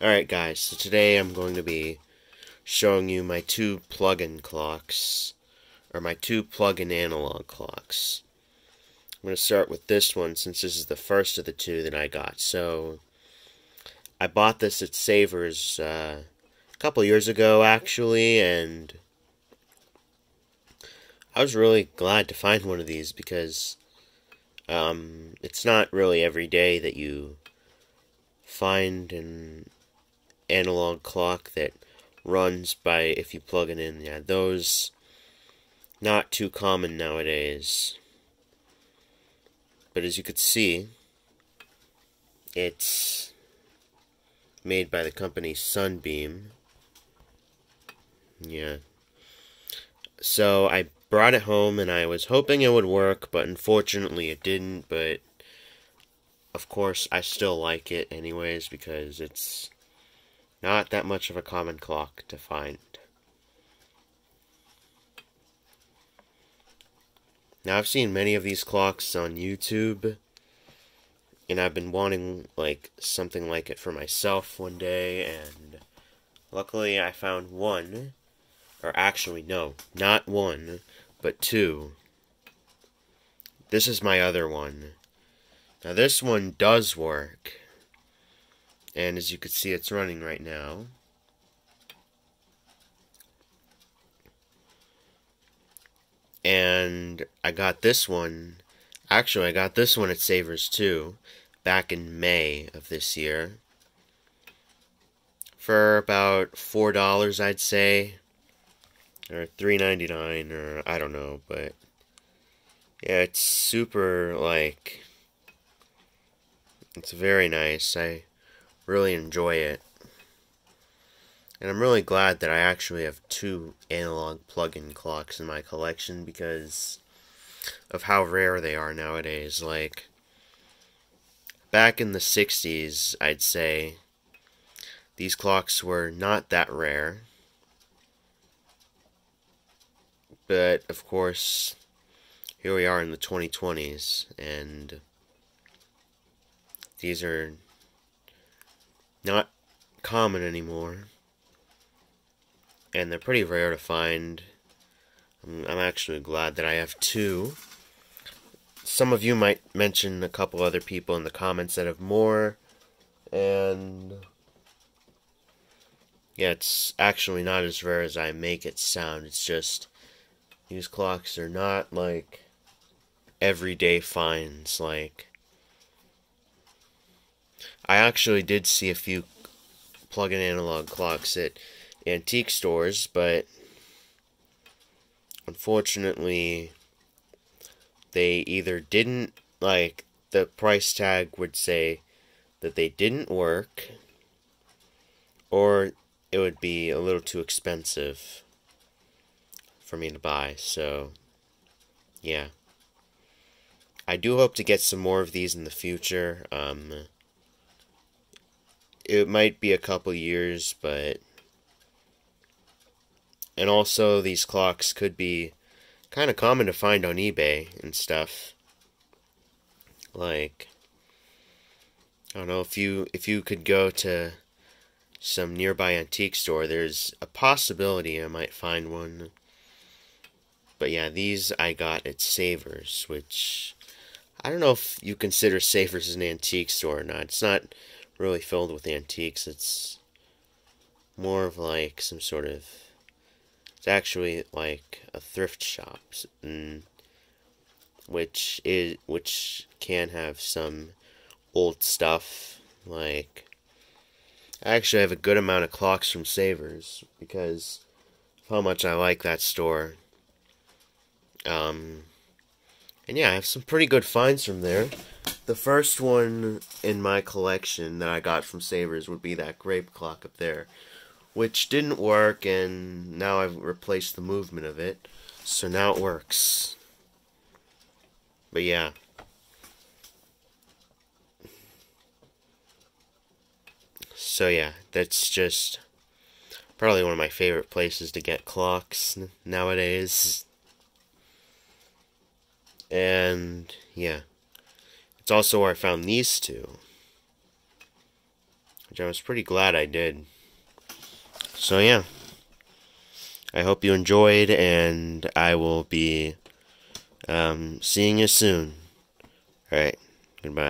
Alright guys, so today I'm going to be showing you my two plug-in clocks, or my two plug-in analog clocks. I'm going to start with this one since this is the first of the two that I got. So, I bought this at Savers a couple years ago actually, and I was really glad to find one of these because it's not really every day that you find an analog clock that runs by if you plug it in. Yeah, those not too common nowadays. But as you could see, it's made by the company Sunbeam. Yeah. So I brought it home and I was hoping it would work, but unfortunately it didn't. But of course I still like it anyways because it's not that much of a common clock to find. Now I've seen many of these clocks on YouTube, and I've been wanting like something like it for myself one day, and luckily I found one, or actually no, not one, but two. This is my other one. Now this one does work, and as you can see it's running right now. And I got this one, actually I got this one at Savers too, back in May of this year. For about $4 I'd say, or $3.99, or I don't know, but yeah, it's super, like, it's very nice. I really enjoy it. And I'm really glad that I actually have two analog plug-in clocks in my collection because of how rare they are nowadays. Like, back in the 60s, I'd say, these clocks were not that rare. But, of course, here we are in the 2020s, and these are not common anymore. And they're pretty rare to find. I'm actually glad that I have two. Some of you might mention a couple other people in the comments that have more, and yeah, it's actually not as rare as I make it sound. It's just these clocks are not like everyday finds. Like, I actually did see a few plug-in analog clocks at antique stores, but unfortunately they either didn't, like, the price tag would say that they didn't work, or it would be a little too expensive for me to buy. So yeah, I do hope to get some more of these in the future. It might be a couple years, but and also these clocks could be kind of common to find on eBay and stuff. Like, I don't know, if you could go to some nearby antique store, there's a possibility I might find one. But yeah, these I got at Savers, which I don't know if you consider Savers an antique store or not. It's not really filled with antiques. It's more of like some sort of, it's actually like a thrift shop, which can have some old stuff. Like, I actually have a good amount of clocks from Savers because of how much I like that store. And yeah, I have some pretty good finds from there. The first one in my collection that I got from Savers would be that grape clock up there, which didn't work, and now I've replaced the movement of it, so now it works. But yeah. So yeah, that's just probably one of my favorite places to get clocks nowadays. And yeah, it's also where I found these two, which which I was pretty glad I did. So yeah, I hope you enjoyed, and I will be seeing you soon. Alright, goodbye.